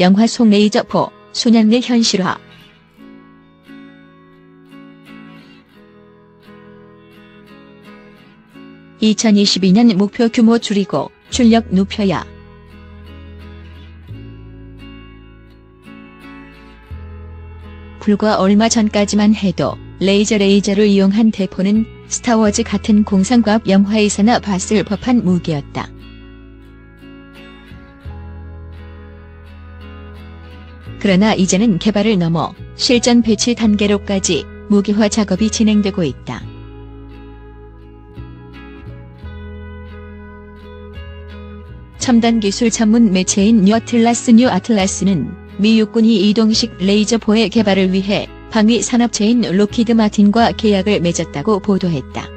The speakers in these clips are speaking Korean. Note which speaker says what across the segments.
Speaker 1: 영화 속 레이저포, 순환의 현실화. (2022년) 목표 규모 줄이고 출력 높여야. 불과 얼마 전까지만 해도 레이저를 이용한 대포는 스타워즈 같은 공상과학 영화에서나 봤을 법한 무기였다. 그러나 이제는 개발을 넘어 실전 배치 단계로까지 무기화 작업이 진행되고 있다. 첨단 기술 전문 매체인 뉴아틀라스는 미 육군이 이동식 레이저포의 개발을 위해 방위 산업체인 록히드 마틴과 계약을 맺었다고 보도했다.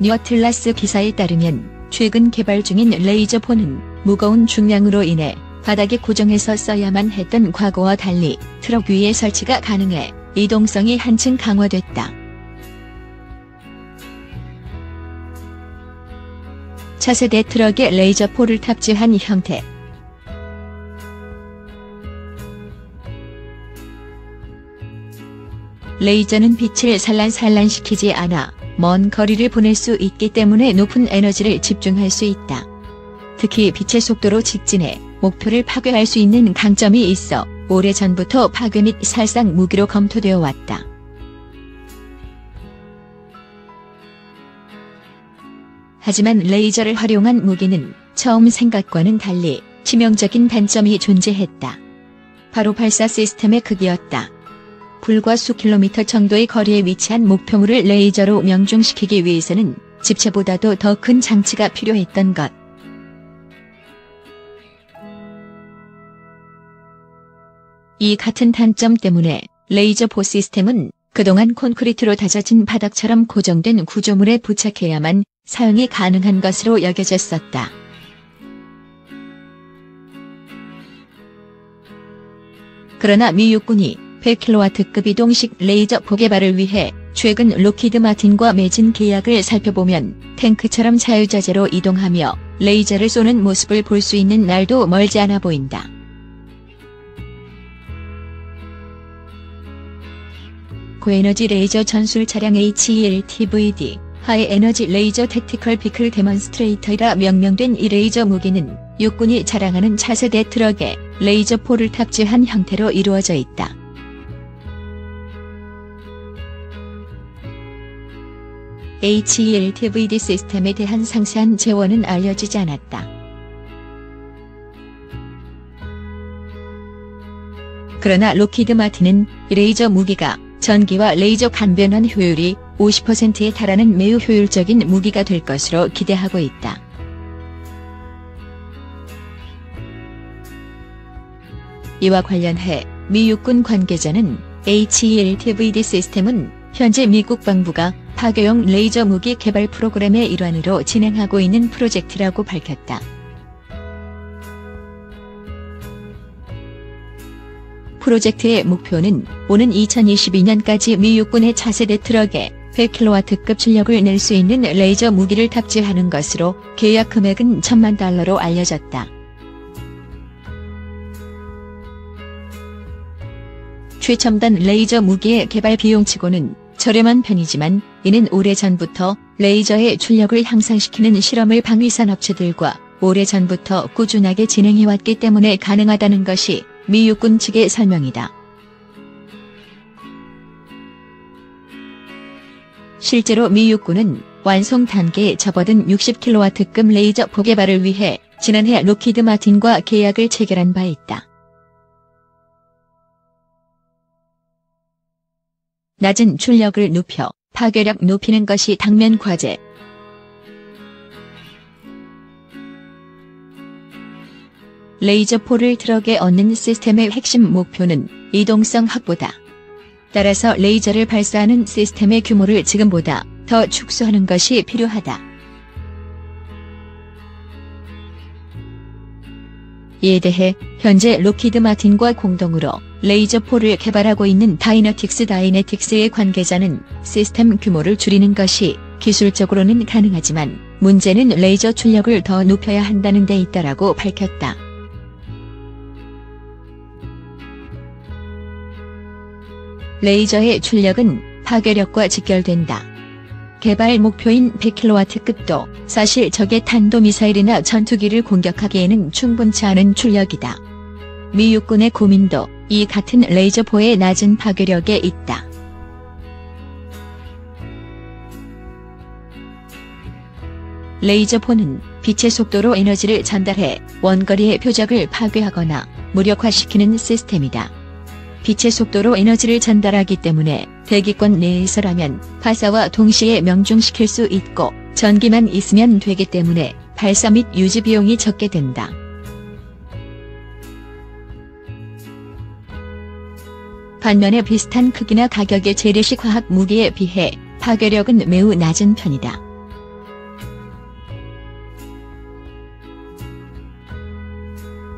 Speaker 1: 뉴아틀라스 기사에 따르면 최근 개발 중인 레이저포는 무거운 중량으로 인해 바닥에 고정해서 써야만 했던 과거와 달리 트럭 위에 설치가 가능해 이동성이 한층 강화됐다. 차세대 트럭에 레이저포를 탑재한 형태. 레이저는 빛을 산란시키지 않아 먼 거리를 보낼 수 있기 때문에 높은 에너지를 집중할 수 있다. 특히 빛의 속도로 직진해 목표를 파괴할 수 있는 강점이 있어 오래전부터 파괴 및 살상 무기로 검토되어 왔다. 하지만 레이저를 활용한 무기는 처음 생각과는 달리 치명적인 단점이 존재했다. 바로 발사 시스템의 크기였다. 불과 수 킬로미터 정도의 거리에 위치한 목표물을 레이저로 명중시키기 위해서는 집체보다도 더 큰 장치가 필요했던 것. 이 같은 단점 때문에 레이저포 시스템은 그동안 콘크리트로 다져진 바닥처럼 고정된 구조물에 부착해야만 사용이 가능한 것으로 여겨졌었다. 그러나 미 육군이 100kW급 이동식 레이저포 개발을 위해 최근 록히드 마틴과 맺은 계약을 살펴보면 탱크처럼 자유자재로 이동하며 레이저를 쏘는 모습을 볼 수 있는 날도 멀지 않아 보인다. 고에너지 레이저 전술 차량 HELTVD, 하이에너지 레이저 택티컬 비클 데몬스트레이터이라 명명된 이 레이저 무기는 육군이 자랑하는 차세대 트럭에 레이저포를 탑재한 형태로 이루어져 있다. HELTVD 시스템에 대한 상세한 재원은 알려지지 않았다. 그러나 록히드 마틴은 이 레이저 무기가 전기와 레이저 간변환 효율이 50%에 달하는 매우 효율적인 무기가 될 것으로 기대하고 있다. 이와 관련해 미 육군 관계자는 HELTVD 시스템은 현재 미 국방부가 파괴용 레이저 무기 개발 프로그램의 일환으로 진행하고 있는 프로젝트라고 밝혔다. 프로젝트의 목표는 오는 2022년까지 미 육군의 차세대 트럭에 100kW급 출력을 낼 수 있는 레이저 무기를 탑재하는 것으로 계약 금액은 $10,000,000로 알려졌다. 최첨단 레이저 무기의 개발 비용치고는 저렴한 편이지만 이는 오래전부터 레이저의 출력을 향상시키는 실험을 방위산 업체들과 오래전부터 꾸준하게 진행해왔기 때문에 가능하다는 것이 미 육군 측의 설명이다. 실제로 미 육군은 완성 단계에 접어든 60kW급 레이저포 개발을 위해 지난해 록히드 마틴과 계약을 체결한 바 있다. 낮은 출력을 높여 파괴력 높이는 것이 당면 과제. 레이저포를 트럭에 얻는 시스템의 핵심 목표는 이동성 확보다. 따라서 레이저를 발사하는 시스템의 규모를 지금보다 더 축소하는 것이 필요하다. 이에 대해 현재 록히드 마틴과 공동으로 레이저포를 개발하고 있는 다이너틱스의 관계자는 시스템 규모를 줄이는 것이 기술적으로는 가능하지만 문제는 레이저 출력을 더 높여야 한다는 데 있다라고 밝혔다. 레이저의 출력은 파괴력과 직결된다. 개발 목표인 100kW급도 사실 적의 탄도미사일이나 전투기를 공격하기에는 충분치 않은 출력이다. 미 육군의 고민도 이 같은 레이저포의 낮은 파괴력에 있다. 레이저포는 빛의 속도로 에너지를 전달해 원거리의 표적을 파괴하거나 무력화시키는 시스템이다. 빛의 속도로 에너지를 전달하기 때문에 대기권 내에서라면 발사와 동시에 명중시킬 수 있고 전기만 있으면 되기 때문에 발사 및 유지 비용이 적게 된다. 반면에 비슷한 크기나 가격의 재래식 화학 무기에 비해 파괴력은 매우 낮은 편이다.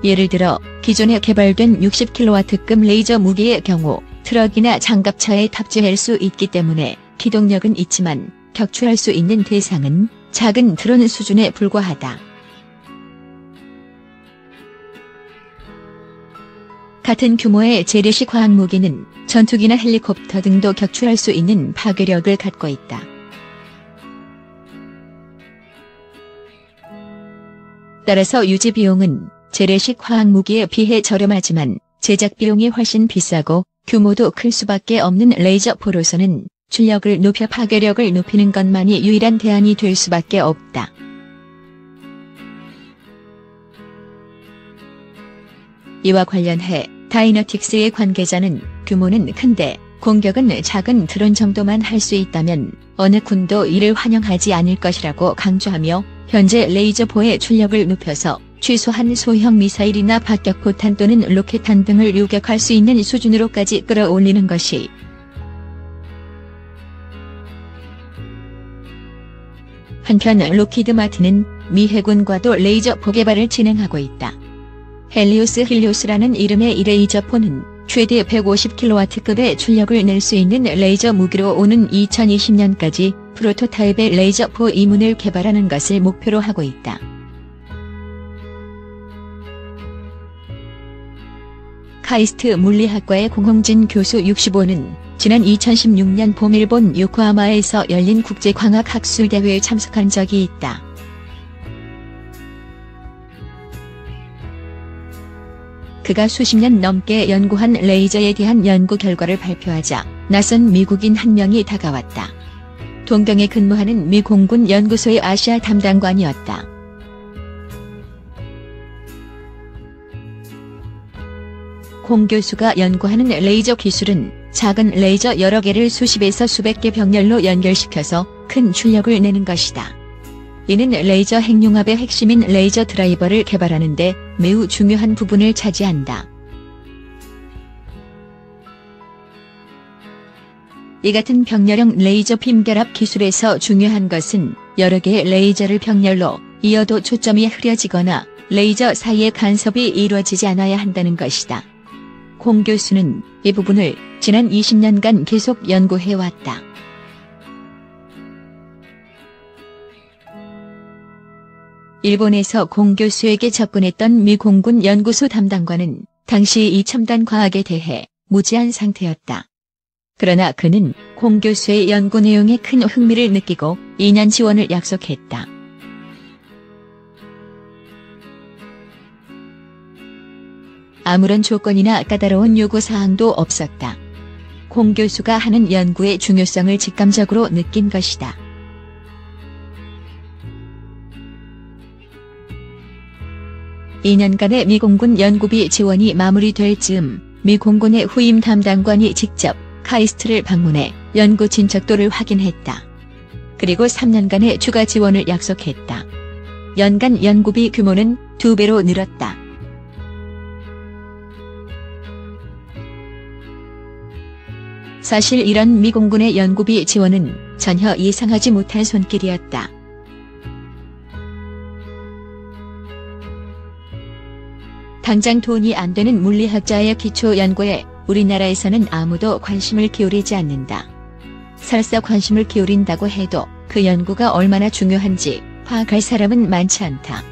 Speaker 1: 예를 들어 기존에 개발된 60kW급 레이저 무기의 경우 트럭이나 장갑차에 탑재할 수 있기 때문에 기동력은 있지만 격추할 수 있는 대상은 작은 드론 수준에 불과하다. 같은 규모의 재래식 화학 무기는 전투기나 헬리콥터 등도 격추할 수 있는 파괴력을 갖고 있다. 따라서 유지 비용은 재래식 화학 무기에 비해 저렴하지만 제작 비용이 훨씬 비싸고 규모도 클 수밖에 없는 레이저포로서는 출력을 높여 파괴력을 높이는 것만이 유일한 대안이 될 수밖에 없다. 이와 관련해 다이너틱스의 관계자는 규모는 큰데 공격은 작은 드론 정도만 할 수 있다면 어느 군도 이를 환영하지 않을 것이라고 강조하며 현재 레이저포의 출력을 높여서 최소한 소형 미사일이나 박격포탄 또는 로켓탄 등을 요격할 수 있는 수준으로까지 끌어올리는 것이 한편 록히드 마틴은 미 해군과도 레이저포 개발을 진행하고 있다. 헬리오스라는 이름의 이 레이저포는 최대 150kW급의 출력을 낼 수 있는 레이저 무기로 오는 2020년까지 프로토타입의 레이저포 이문을 개발하는 것을 목표로 하고 있다. 카이스트 물리학과의 공홍진 교수 65는 지난 2016년 봄 일본 요코하마에서 열린 국제광학학술대회에 참석한 적이 있다. 그가 수십 년 넘게 연구한 레이저에 대한 연구 결과를 발표하자 낯선 미국인 한 명이 다가왔다. 동경에 근무하는 미 공군 연구소의 아시아 담당관이었다. 공 교수가 연구하는 레이저 기술은 작은 레이저 여러 개를 수십에서 수백 개 병렬로 연결시켜서 큰 출력을 내는 것이다. 이는 레이저 핵융합의 핵심인 레이저 드라이버를 개발하는 데 매우 중요한 부분을 차지한다. 이 같은 병렬형 레이저 빔 결합 기술에서 중요한 것은 여러 개의 레이저를 병렬로 이어도 초점이 흐려지거나 레이저 사이의 간섭이 이루어지지 않아야 한다는 것이다. 공 교수는 이 부분을 지난 20년간 계속 연구해왔다. 일본에서 공 교수에게 접근했던 미 공군 연구소 담당관은 당시 이 첨단 과학에 대해 무지한 상태였다. 그러나 그는 공 교수의 연구 내용에 큰 흥미를 느끼고 2년 지원을 약속했다. 아무런 조건이나 까다로운 요구사항도 없었다. 공 교수가 하는 연구의 중요성을 직감적으로 느낀 것이다. 이 년간의 미 공군 연구비 지원이 마무리될 즈음 미 공군의 후임 담당관이 직접 카이스트를 방문해 연구 진척도를 확인했다. 그리고 3년간의 추가 지원을 약속했다. 연간 연구비 규모는 2배로 늘었다. 사실 이런 미 공군의 연구비 지원은 전혀 예상하지 못한 손길이었다. 당장 돈이 안 되는 물리학자의 기초 연구에 우리나라에서는 아무도 관심을 기울이지 않는다. 설사 관심을 기울인다고 해도 그 연구가 얼마나 중요한지 파악할 사람은 많지 않다.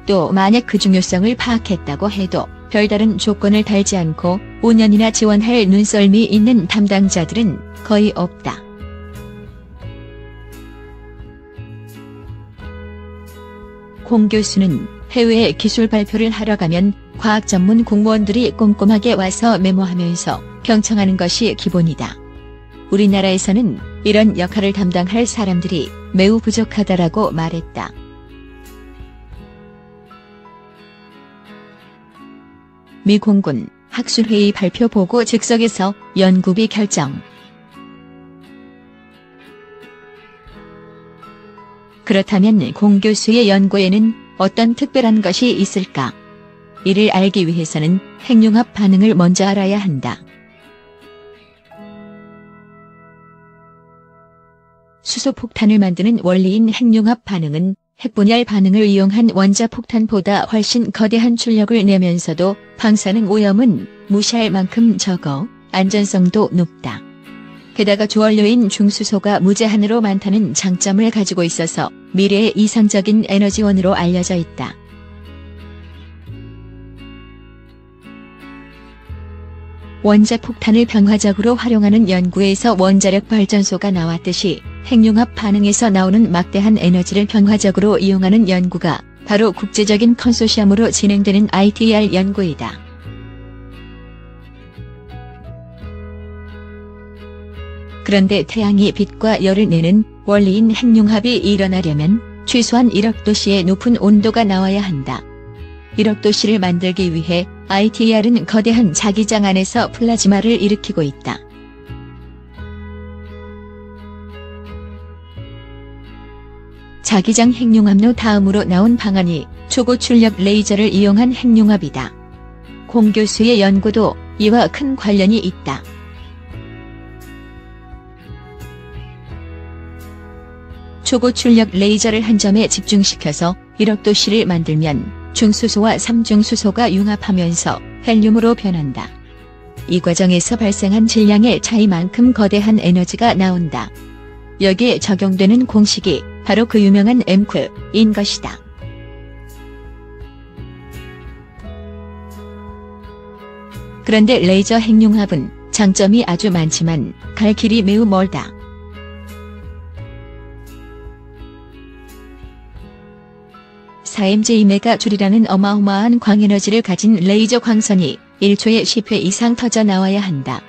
Speaker 1: 또 만약 그 중요성을 파악했다고 해도 별다른 조건을 달지 않고 5년이나 지원할 눈썰미 있는 담당자들은 거의 없다. 공 교수는 해외에 기술 발표를 하러 가면 과학 전문 공무원들이 꼼꼼하게 와서 메모하면서 경청하는 것이 기본이다. 우리나라에서는 이런 역할을 담당할 사람들이 매우 부족하다라고 말했다. 미 공군 학술회의 발표 보고 즉석에서 연구비 결정. 그렇다면 공 교수의 연구에는 어떤 특별한 것이 있을까? 이를 알기 위해서는 핵융합 반응을 먼저 알아야 한다. 수소폭탄을 만드는 원리인 핵융합 반응은 핵분열 반응을 이용한 원자폭탄보다 훨씬 거대한 출력을 내면서도 방사능 오염은 무시할 만큼 적어 안전성도 높다. 게다가 주원료인 중수소가 무제한으로 많다는 장점을 가지고 있어서 미래의 이상적인 에너지원으로 알려져 있다. 원자폭탄을 병화적으로 활용하는 연구에서 원자력 발전소가 나왔듯이 핵융합 반응에서 나오는 막대한 에너지를 병화적으로 이용하는 연구가 바로 국제적인 컨소시엄으로 진행되는 ITER 연구이다. 그런데 태양이 빛과 열을 내는 원리인 핵융합이 일어나려면 최소한 1억 도씨의 높은 온도가 나와야 한다. 1억 도씨를 만들기 위해 ITER은 거대한 자기장 안에서 플라즈마를 일으키고 있다. 자기장 핵융합로 다음으로 나온 방안이 초고출력 레이저를 이용한 핵융합이다. 공 교수의 연구도 이와 큰 관련이 있다. 초고출력 레이저를 한 점에 집중시켜서 1억 도씨를 만들면 중수소와 삼중수소가 융합하면서 헬륨으로 변한다. 이 과정에서 발생한 질량의 차이만큼 거대한 에너지가 나온다. 여기에 적용되는 공식이 바로 그 유명한 엠크인 것이다. 그런데 레이저 핵융합은 장점이 아주 많지만 갈 길이 매우 멀다. (4mJ)메가줄이라는 어마어마한 광에너지를 가진 레이저 광선이 1초에 10회 이상 터져 나와야 한다.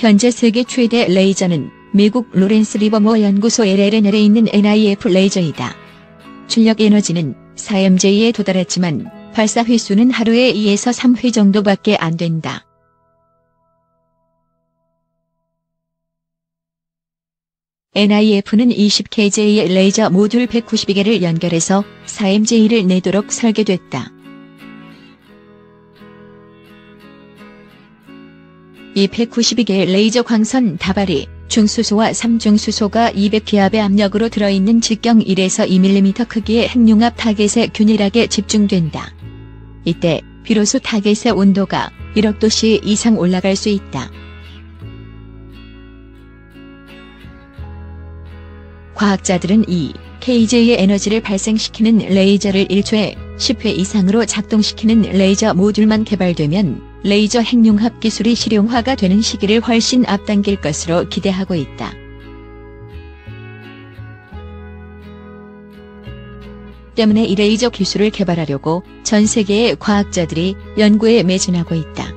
Speaker 1: 현재 세계 최대 레이저는 미국 로렌스 리버모어 연구소 LLNL에 있는 NIF 레이저이다. 출력 에너지는 4mJ에 도달했지만 발사 횟수는 하루에 2에서 3회 정도밖에 안 된다. NIF는 20kJ의 레이저 모듈 192개를 연결해서 4mJ를 내도록 설계됐다. 이 192개의 레이저 광선 다발이 중수소와 삼중수소가 200기압의 압력으로 들어있는 직경 1에서 2mm 크기의 핵융합 타겟에 균일하게 집중된다. 이때 비로소 타겟의 온도가 1억 도씨 이상 올라갈 수 있다. 과학자들은 이 kJ의 에너지를 발생시키는 레이저를 1초에 10회 이상으로 작동시키는 레이저 모듈만 개발되면 레이저 핵융합 기술이 실용화가 되는 시기를 훨씬 앞당길 것으로 기대하고 있다. 때문에 이 레이저 기술을 개발하려고 전 세계의 과학자들이 연구에 매진하고 있다.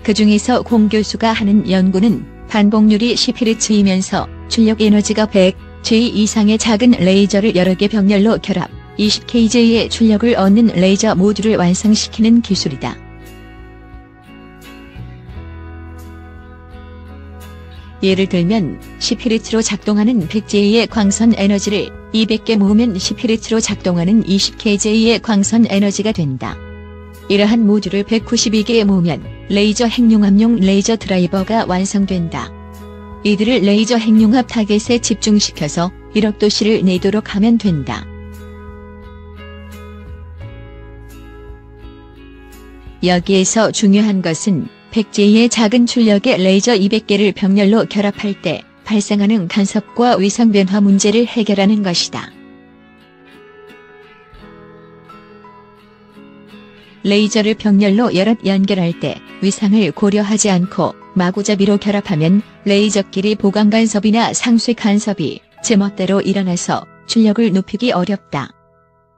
Speaker 1: 그 중에서 공 교수가 하는 연구는 반복률이 10Hz이면서 출력 에너지가 100J 이상의 작은 레이저를 여러 개 병렬로 결합 20kJ의 출력을 얻는 레이저 모듈을 완성시키는 기술이다. 예를 들면 10Hz로 작동하는 100J의 광선 에너지를 200개 모으면 10Hz로 작동하는 20kJ의 광선 에너지가 된다. 이러한 모듈을 192개 모으면 레이저 핵융합용 레이저 드라이버가 완성된다. 이들을 레이저 핵융합 타겟에 집중시켜서 1억 도씨를 내도록 하면 된다. 여기에서 중요한 것은 백제의 작은 출력의 레이저 200개를 병렬로 결합할 때 발생하는 간섭과 위상 변화 문제를 해결하는 것이다. 레이저를 병렬로 여럿 연결할 때 위상을 고려하지 않고 마구잡이로 결합하면 레이저끼리 보강 간섭이나 상쇄 간섭이 제멋대로 일어나서 출력을 높이기 어렵다.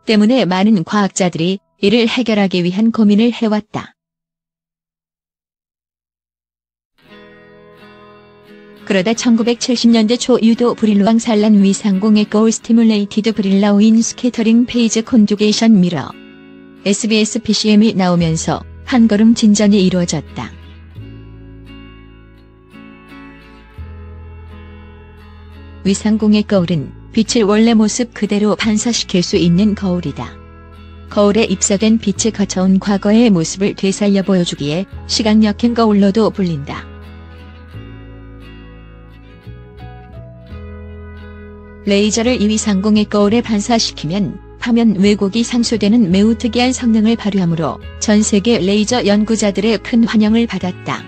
Speaker 1: 때문에 많은 과학자들이 이를 해결하기 위한 고민을 해왔다. 그러다 1970년대 초 유도 브릴로왕 산란 위상공의 거울 스티뮬레이티드 브릴라우인 스캐터링 페이즈 콘주게이션 미러 SBS PCM이 나오면서 한 걸음 진전이 이루어졌다. 위상공의 거울은 빛을 원래 모습 그대로 반사시킬 수 있는 거울이다. 거울에 입사된 빛이 거쳐온 과거의 모습을 되살려 보여주기에 시각역행 거울로도 불린다. 레이저를 이 위상공의 거울에 반사시키면 화면 왜곡이 상쇄되는 매우 특이한 성능을 발휘하므로 전 세계 레이저 연구자들의 큰 환영을 받았다.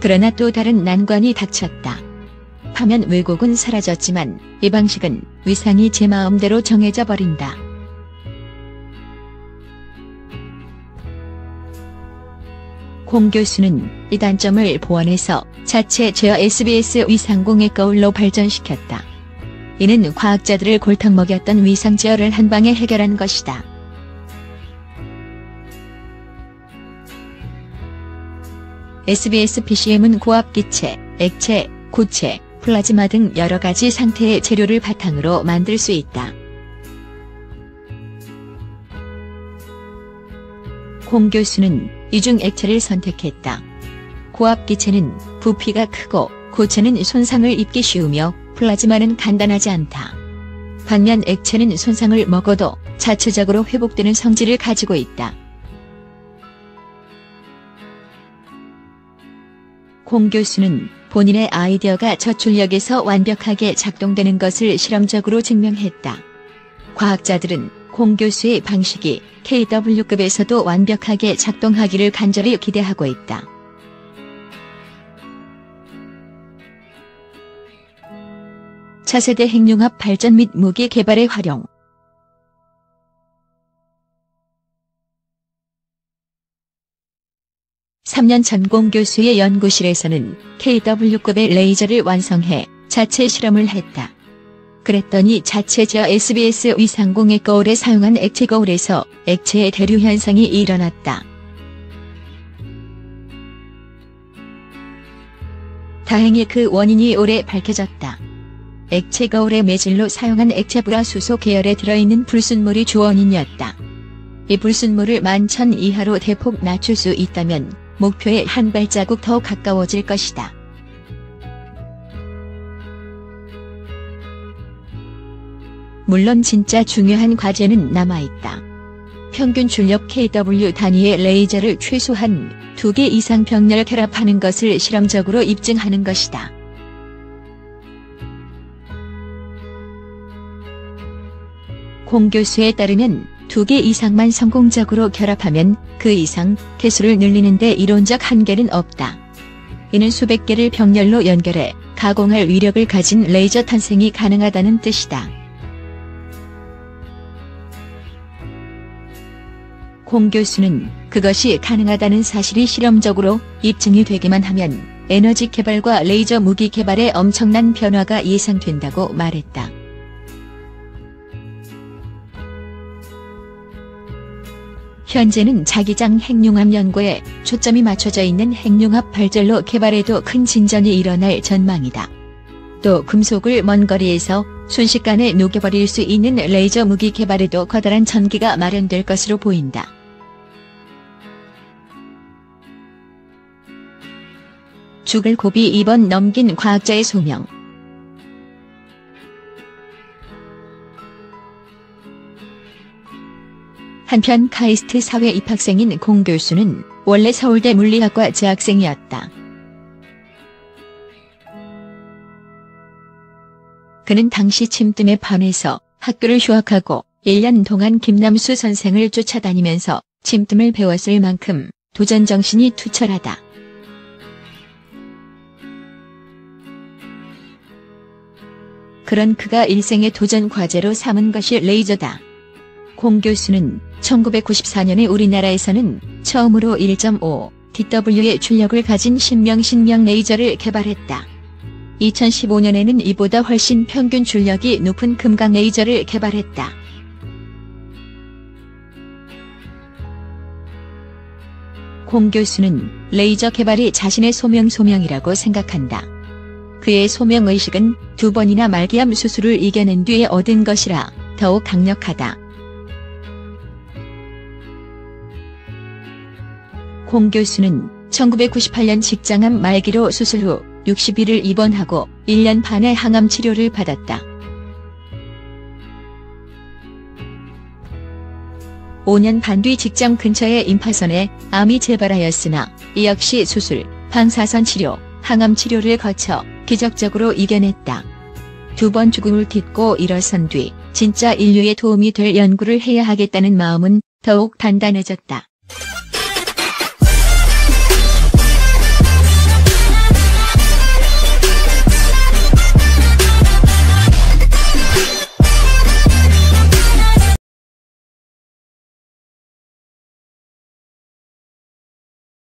Speaker 1: 그러나 또 다른 난관이 닥쳤다. 화면 왜곡은 사라졌지만 이 방식은 위상이 제 마음대로 정해져 버린다. 공 교수는 이 단점을 보완해서 자체 제어 SBS 위상공의 거울로 발전시켰다. 이는 과학자들을 골탕 먹였던 위상 제어를 한방에 해결한 것이다. SBS PCM은 고압기체, 액체, 고체, 플라즈마 등 여러 가지 상태의 재료를 바탕으로 만들 수 있다. 공 교수는 이 중 액체를 선택했다. 고압기체는 부피가 크고 고체는 손상을 입기 쉬우며 플라즈마는 간단하지 않다. 반면 액체는 손상을 먹어도 자체적으로 회복되는 성질을 가지고 있다. 공 교수는 본인의 아이디어가 저출력에서 완벽하게 작동되는 것을 실험적으로 증명했다. 과학자들은 공 교수의 방식이 KW급에서도 완벽하게 작동하기를 간절히 기대하고 있다. 차세대 핵융합 발전 및 무기 개발의 활용. (3년) 전 공 교수의 연구실에서는 KW급의 레이저를 완성해 자체 실험을 했다. 그랬더니 자체 제어 SBS 위상공의 거울에 사용한 액체 거울에서 액체의 대류 현상이 일어났다. 다행히 그 원인이 오래 밝혀졌다. 액체 거울의 매질로 사용한 액체 불화수소 계열에 들어있는 불순물이 주원인이었다. 이 불순물을 11,000 이하로 대폭 낮출 수 있다면 목표에 한 발자국 더 가까워질 것이다. 물론 진짜 중요한 과제는 남아있다. 평균 출력 KW 단위의 레이저를 최소한 2개 이상 병렬 결합하는 것을 실험적으로 입증하는 것이다. 공 교수에 따르면 2개 이상만 성공적으로 결합하면 그 이상 개수를 늘리는 데 이론적 한계는 없다. 이는 수백 개를 병렬로 연결해 가공할 위력을 가진 레이저 탄생이 가능하다는 뜻이다. 공 교수는 그것이 가능하다는 사실이 실험적으로 입증이 되기만 하면 에너지 개발과 레이저 무기 개발에 엄청난 변화가 예상된다고 말했다. 현재는 자기장 핵융합 연구에 초점이 맞춰져 있는 핵융합 발전로 개발에도 큰 진전이 일어날 전망이다. 또 금속을 먼 거리에서 순식간에 녹여버릴 수 있는 레이저 무기 개발에도 커다란 전기가 마련될 것으로 보인다. 죽을 고비 2번 넘긴 과학자의 소명. 한편 카이스트 사회 입학생인 공 교수는 원래 서울대 물리학과 재학생이었다. 그는 당시 침뜸에 반해서 학교를 휴학하고 1년 동안 김남수 선생을 쫓아다니면서 침뜸을 배웠을 만큼 도전 정신이 투철하다. 그런 그가 일생의 도전 과제로 삼은 것이 레이저다. 공 교수는 1994년에 우리나라에서는 처음으로 1.5 DW의 출력을 가진 신명 레이저를 개발했다. 2015년에는 이보다 훨씬 평균 출력이 높은 금강 레이저를 개발했다. 공 교수는 레이저 개발이 자신의 소명이라고 생각한다. 그의 소명의식은 2번이나 말기암 수술을 이겨낸 뒤에 얻은 것이라 더욱 강력하다. 공 교수는 1998년 직장암 말기로 수술 후 60일을 입원하고 1년 반의 항암 치료를 받았다. 5년 반 뒤 직장 근처의 임파선에 암이 재발하였으나 이 역시 수술, 방사선 치료, 항암 치료를 거쳐 기적적으로 이겨냈다. 2번 죽음을 딛고 일어선 뒤 진짜 인류에 도움이 될 연구를 해야 하겠다는 마음은 더욱 단단해졌다.